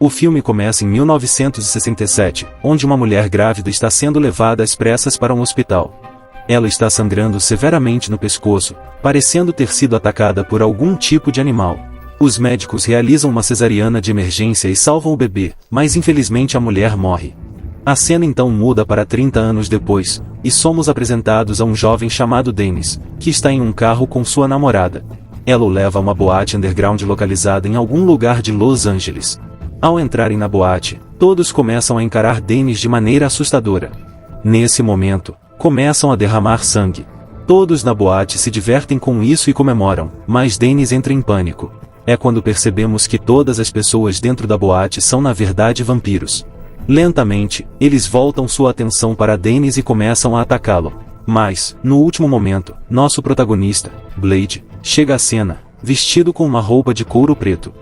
O filme começa em 1967, onde uma mulher grávida está sendo levada às pressas para um hospital. Ela está sangrando severamente no pescoço, parecendo ter sido atacada por algum tipo de animal. Os médicos realizam uma cesariana de emergência e salvam o bebê, mas infelizmente a mulher morre. A cena então muda para 30 anos depois, e somos apresentados a um jovem chamado Dennis, que está em um carro com sua namorada. Ela o leva a uma boate underground localizada em algum lugar de Los Angeles. Ao entrarem na boate, todos começam a encarar Dennis de maneira assustadora. Nesse momento, começam a derramar sangue. Todos na boate se divertem com isso e comemoram, mas Dennis entra em pânico. É quando percebemos que todas as pessoas dentro da boate são na verdade vampiros. Lentamente, eles voltam sua atenção para Dennis e começam a atacá-lo. Mas, no último momento, nosso protagonista, Blade, chega à cena, vestido com uma roupa de couro preto.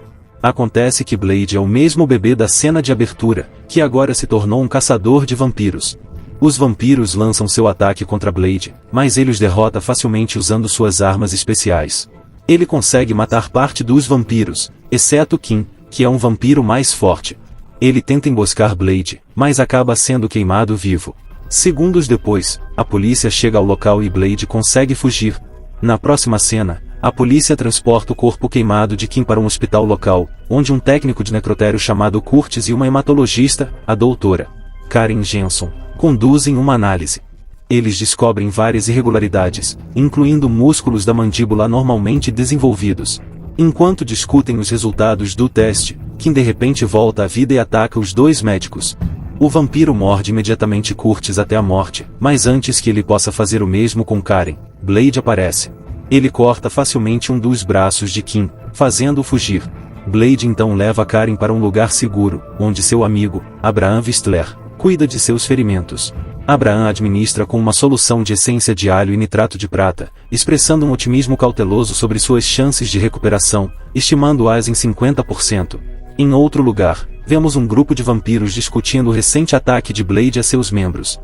Acontece que Blade é o mesmo bebê da cena de abertura, que agora se tornou um caçador de vampiros. Os vampiros lançam seu ataque contra Blade, mas ele os derrota facilmente usando suas armas especiais. Ele consegue matar parte dos vampiros, exceto Kim, que é um vampiro mais forte. Ele tenta emboscar Blade, mas acaba sendo queimado vivo. Segundos depois, a polícia chega ao local e Blade consegue fugir. Na próxima cena, a polícia transporta o corpo queimado de Kim para um hospital local, onde um técnico de necrotério chamado Curtis e uma hematologista, a doutora Karen Jensen, conduzem uma análise. Eles descobrem várias irregularidades, incluindo músculos da mandíbula anormalmente desenvolvidos. Enquanto discutem os resultados do teste, Kim de repente volta à vida e ataca os dois médicos. O vampiro morde imediatamente Curtis até a morte, mas antes que ele possa fazer o mesmo com Karen, Blade aparece. Ele corta facilmente um dos braços de Kim, fazendo-o fugir. Blade então leva Karen para um lugar seguro, onde seu amigo, Abraham Whistler, cuida de seus ferimentos. Abraham administra com uma solução de essência de alho e nitrato de prata, expressando um otimismo cauteloso sobre suas chances de recuperação, estimando-as em 50%. Em outro lugar, vemos um grupo de vampiros discutindo o recente ataque de Blade a seus membros.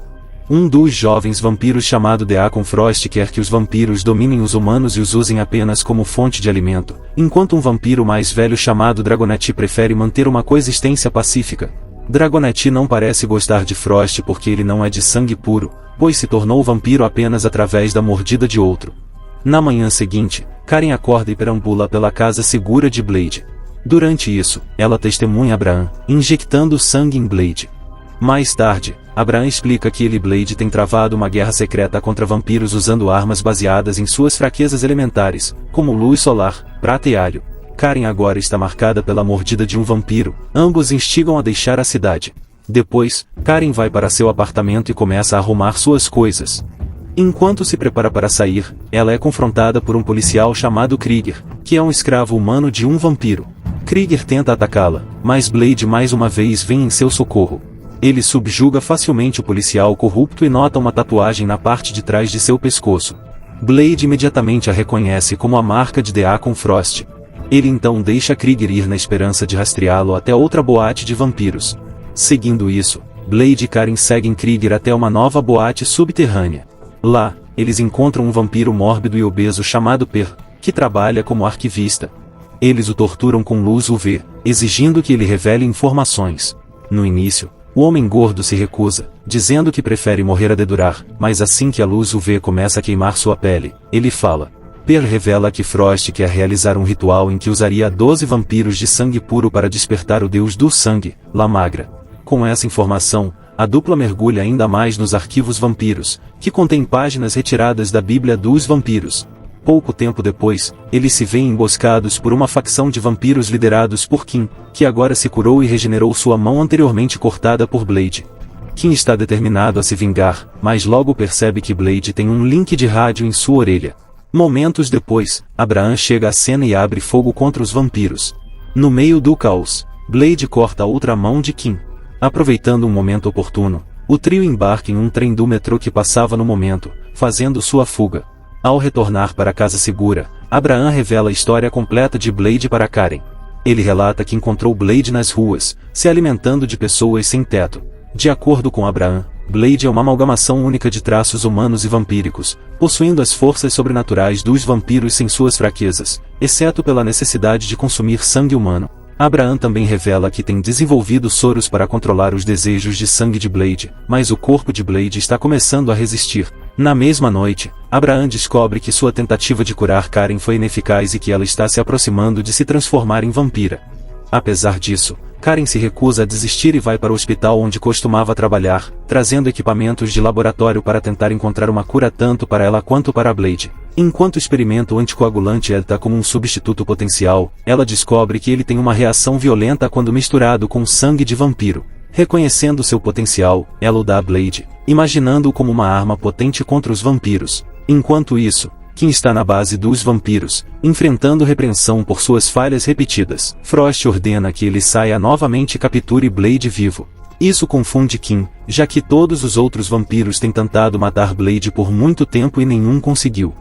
Um dos jovens vampiros chamado Deacon Frost quer que os vampiros dominem os humanos e os usem apenas como fonte de alimento, enquanto um vampiro mais velho chamado Dragonette prefere manter uma coexistência pacífica. Dragonette não parece gostar de Frost porque ele não é de sangue puro, pois se tornou vampiro apenas através da mordida de outro. Na manhã seguinte, Karen acorda e perambula pela casa segura de Blade. Durante isso, ela testemunha Abraham, injectando sangue em Blade. Mais tarde, Abraham explica que ele e Blade têm travado uma guerra secreta contra vampiros usando armas baseadas em suas fraquezas elementares, como luz solar, prata e alho. Karen agora está marcada pela mordida de um vampiro, ambos instigam a deixar a cidade. Depois, Karen vai para seu apartamento e começa a arrumar suas coisas. Enquanto se prepara para sair, ela é confrontada por um policial chamado Krieger, que é um escravo humano de um vampiro. Krieger tenta atacá-la, mas Blade mais uma vez vem em seu socorro. Ele subjuga facilmente o policial corrupto e nota uma tatuagem na parte de trás de seu pescoço. Blade imediatamente a reconhece como a marca de Deacon Frost. Ele então deixa Krieger ir na esperança de rastreá-lo até outra boate de vampiros. Seguindo isso, Blade e Karen seguem Krieger até uma nova boate subterrânea. Lá, eles encontram um vampiro mórbido e obeso chamado Per, que trabalha como arquivista. Eles o torturam com luz UV, exigindo que ele revele informações. No início, o homem gordo se recusa, dizendo que prefere morrer a dedurar, mas assim que a luz UV começa a queimar sua pele, ele fala. Per revela que Frost quer realizar um ritual em que usaria 12 vampiros de sangue puro para despertar o deus do sangue, La Magra. Com essa informação, a dupla mergulha ainda mais nos arquivos vampiros, que contém páginas retiradas da Bíblia dos vampiros. Pouco tempo depois, eles se veem emboscados por uma facção de vampiros liderados por Kim, que agora se curou e regenerou sua mão anteriormente cortada por Blade. Kim está determinado a se vingar, mas logo percebe que Blade tem um link de rádio em sua orelha. Momentos depois, Abraham chega à cena e abre fogo contra os vampiros. No meio do caos, Blade corta a outra mão de Kim. Aproveitando um momento oportuno, o trio embarca em um trem do metrô que passava no momento, fazendo sua fuga. Ao retornar para a casa segura, Abraham revela a história completa de Blade para Karen. Ele relata que encontrou Blade nas ruas, se alimentando de pessoas sem teto. De acordo com Abraham, Blade é uma amalgamação única de traços humanos e vampíricos, possuindo as forças sobrenaturais dos vampiros sem suas fraquezas, exceto pela necessidade de consumir sangue humano. Abraham também revela que tem desenvolvido soros para controlar os desejos de sangue de Blade, mas o corpo de Blade está começando a resistir. Na mesma noite, Abraham descobre que sua tentativa de curar Karen foi ineficaz e que ela está se aproximando de se transformar em vampira. Apesar disso, Karen se recusa a desistir e vai para o hospital onde costumava trabalhar, trazendo equipamentos de laboratório para tentar encontrar uma cura tanto para ela quanto para Blade. Enquanto experimenta o anticoagulante ETA como um substituto potencial, ela descobre que ele tem uma reação violenta quando misturado com sangue de vampiro. Reconhecendo seu potencial, ela o dá a Blade, imaginando-o como uma arma potente contra os vampiros. Enquanto isso, Kim está na base dos vampiros, enfrentando repreensão por suas falhas repetidas. Frost ordena que ele saia novamente e capture Blade vivo. Isso confunde Kim, já que todos os outros vampiros têm tentado matar Blade por muito tempo e nenhum conseguiu.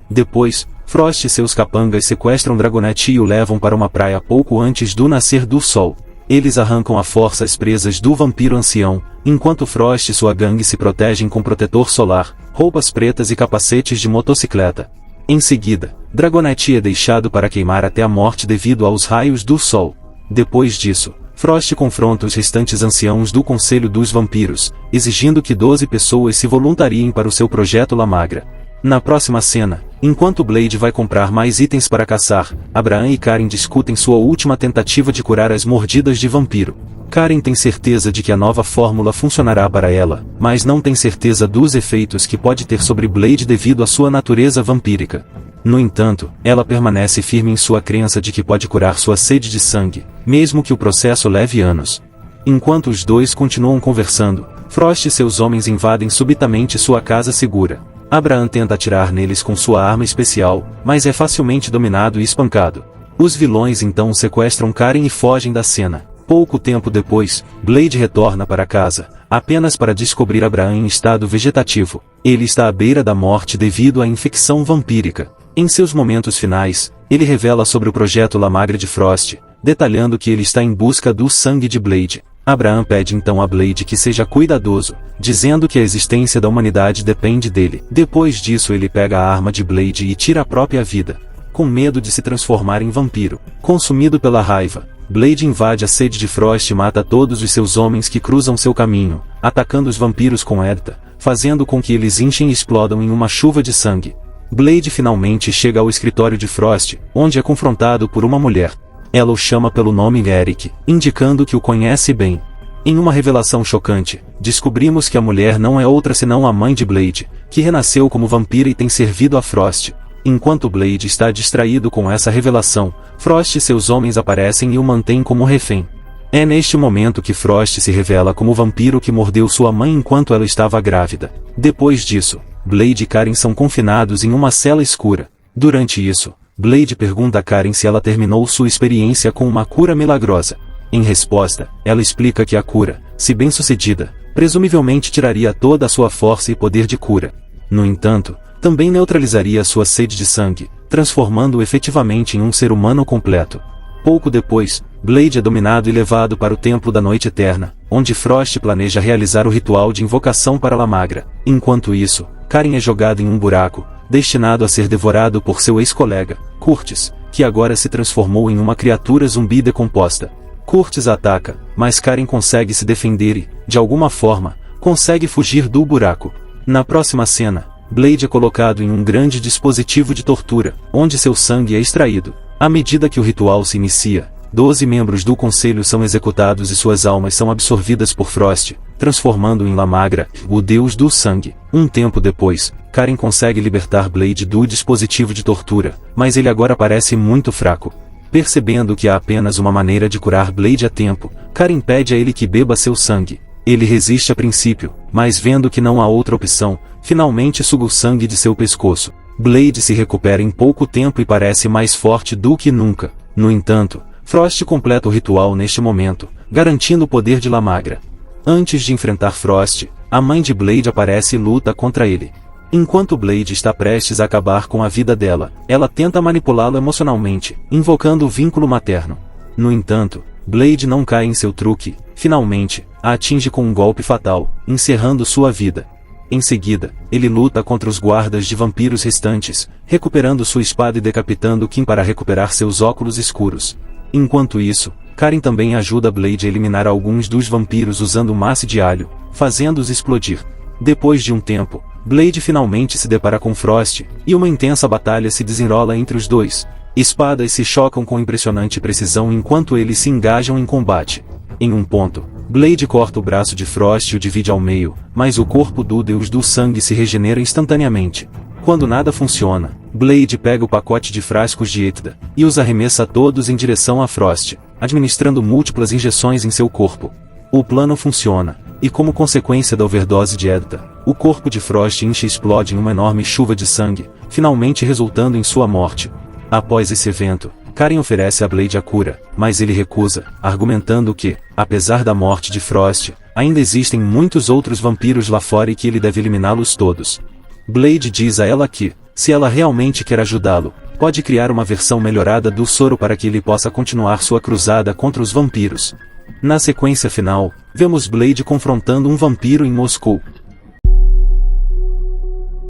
Depois, Frost e seus capangas sequestram Dragonette e o levam para uma praia pouco antes do nascer do sol. Eles arrancam à força as presas do vampiro ancião, enquanto Frost e sua gangue se protegem com protetor solar, roupas pretas e capacetes de motocicleta. Em seguida, Dragonette é deixado para queimar até a morte devido aos raios do sol. Depois disso, Frost confronta os restantes anciãos do Conselho dos Vampiros, exigindo que 12 pessoas se voluntariem para o seu projeto La Magra. Na próxima cena, enquanto Blade vai comprar mais itens para caçar, Abraham e Karen discutem sua última tentativa de curar as mordidas de vampiro. Karen tem certeza de que a nova fórmula funcionará para ela, mas não tem certeza dos efeitos que pode ter sobre Blade devido à sua natureza vampírica. No entanto, ela permanece firme em sua crença de que pode curar sua sede de sangue, mesmo que o processo leve anos. Enquanto os dois continuam conversando, Frost e seus homens invadem subitamente sua casa segura. Abraham tenta atirar neles com sua arma especial, mas é facilmente dominado e espancado. Os vilões então sequestram Karen e fogem da cena. Pouco tempo depois, Blade retorna para casa, apenas para descobrir Abraham em estado vegetativo. Ele está à beira da morte devido à infecção vampírica. Em seus momentos finais, ele revela sobre o projeto La Magra de Frost, detalhando que ele está em busca do sangue de Blade. Abraham pede então a Blade que seja cuidadoso, dizendo que a existência da humanidade depende dele. Depois disso ele pega a arma de Blade e tira a própria vida. Com medo de se transformar em vampiro, consumido pela raiva, Blade invade a sede de Frost e mata todos os seus homens que cruzam seu caminho, atacando os vampiros com ETA, fazendo com que eles inchem e explodam em uma chuva de sangue. Blade finalmente chega ao escritório de Frost, onde é confrontado por uma mulher. Ela o chama pelo nome Eric, indicando que o conhece bem. Em uma revelação chocante, descobrimos que a mulher não é outra senão a mãe de Blade, que renasceu como vampira e tem servido a Frost. Enquanto Blade está distraído com essa revelação, Frost e seus homens aparecem e o mantêm como refém. É neste momento que Frost se revela como o vampiro que mordeu sua mãe enquanto ela estava grávida. Depois disso, Blade e Karen são confinados em uma cela escura. Durante isso, Blade pergunta a Karen se ela terminou sua experiência com uma cura milagrosa. Em resposta, ela explica que a cura, se bem-sucedida, presumivelmente tiraria toda a sua força e poder de cura. No entanto, também neutralizaria sua sede de sangue, transformando-o efetivamente em um ser humano completo. Pouco depois, Blade é dominado e levado para o Templo da Noite Eterna, onde Frost planeja realizar o ritual de invocação para La Magra. Enquanto isso, Karen é jogado em um buraco, destinado a ser devorado por seu ex-colega, Curtis, que agora se transformou em uma criatura zumbi decomposta. Curtis ataca, mas Karen consegue se defender e, de alguma forma, consegue fugir do buraco. Na próxima cena, Blade é colocado em um grande dispositivo de tortura, onde seu sangue é extraído. À medida que o ritual se inicia, 12 membros do conselho são executados e suas almas são absorvidas por Frost, transformando em La Magra, o deus do sangue. Um tempo depois, Karen consegue libertar Blade do dispositivo de tortura, mas ele agora parece muito fraco. Percebendo que há apenas uma maneira de curar Blade a tempo, Karen pede a ele que beba seu sangue. Ele resiste a princípio, mas vendo que não há outra opção, finalmente suga o sangue de seu pescoço. Blade se recupera em pouco tempo e parece mais forte do que nunca. No entanto, Frost completa o ritual neste momento, garantindo o poder de La Magra. Antes de enfrentar Frost, a mãe de Blade aparece e luta contra ele. Enquanto Blade está prestes a acabar com a vida dela, ela tenta manipulá-lo emocionalmente, invocando o vínculo materno. No entanto, Blade não cai em seu truque, finalmente, a atinge com um golpe fatal, encerrando sua vida. Em seguida, ele luta contra os guardas de vampiros restantes, recuperando sua espada e decapitando Kim para recuperar seus óculos escuros. Enquanto isso, Karen também ajuda Blade a eliminar alguns dos vampiros usando massa de alho, fazendo-os explodir. Depois de um tempo, Blade finalmente se depara com Frost, e uma intensa batalha se desenrola entre os dois. Espadas se chocam com impressionante precisão enquanto eles se engajam em combate. Em um ponto, Blade corta o braço de Frost e o divide ao meio, mas o corpo do Deus do Sangue se regenera instantaneamente. Quando nada funciona, Blade pega o pacote de frascos de Ethda e os arremessa todos em direção a Frost, administrando múltiplas injeções em seu corpo. O plano funciona, e como consequência da overdose de Ethda, o corpo de Frost incha e explode em uma enorme chuva de sangue, finalmente resultando em sua morte. Após esse evento, Karen oferece a Blade a cura, mas ele recusa, argumentando que, apesar da morte de Frost, ainda existem muitos outros vampiros lá fora e que ele deve eliminá-los todos. Blade diz a ela que, se ela realmente quer ajudá-lo, pode criar uma versão melhorada do soro para que ele possa continuar sua cruzada contra os vampiros. Na sequência final, vemos Blade confrontando um vampiro em Moscou,